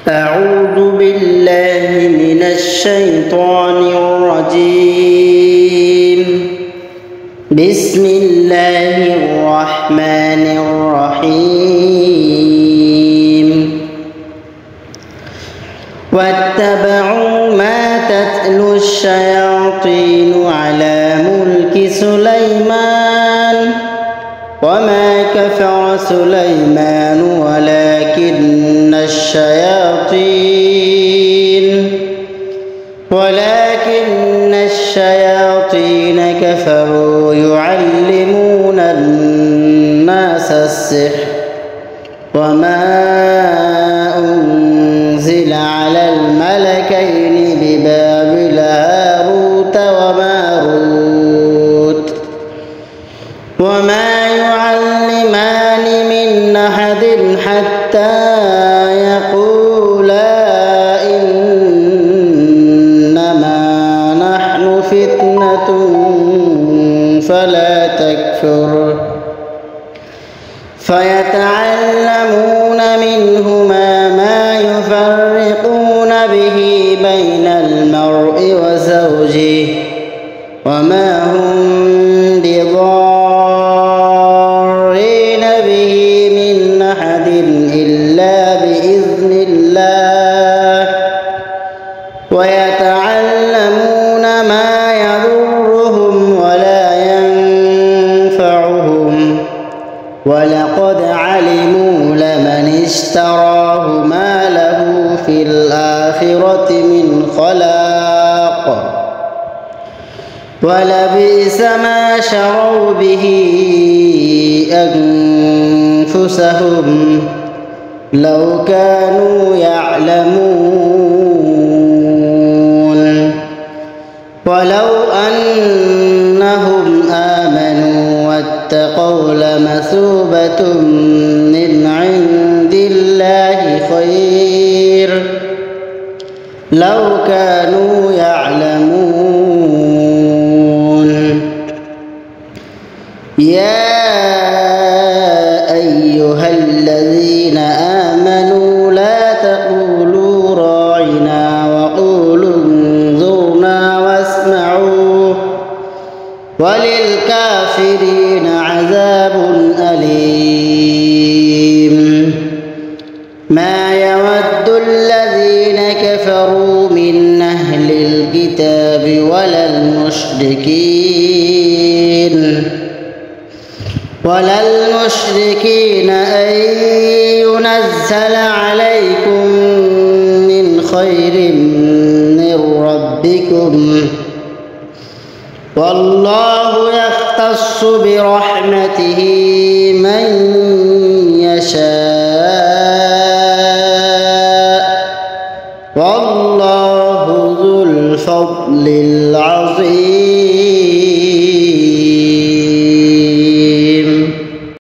أعوذ بالله من الشيطان الرجيم. بسم الله الرحمن الرحيم. واتبعوا ما تتلو الشياطين على ملك سليمان وما كفر سليمان ولكن الشياطين كفروا يعلمون الناس السحر وما أنزل على الملكين ببابل هاروت وماروت وما يعلمان من أحد حتى يقولا إنما نحن فتنة فلا تكفر فيتعلمون منهما ما يفرقون به بين المرء وزوجه وما هم بضارين به من أحد إلا بإذن الله ويتعلمون ما يضرهم ولا ينفعهم ولقد علموا لمن اشتراه ما له في الآخرة من خلاق ولبئس ما شروا به أنفسهم لو كانوا يعلمون ولو أنهم آمنوا واتقوا لمثوبة من عند الله خير لو كانوا يعلمون. يا أيها الذين آمنوا لا تقولوا راعنا وقولوا انظرنا واسمعوا وللكافرين عذاب أليم. ما يود الذين كفروا من أهل الكتاب ولا المشركين أن ينزل عليكم من خير من ربكم والله يختص برحمته من يشاء والله ذو الفضل العظيم.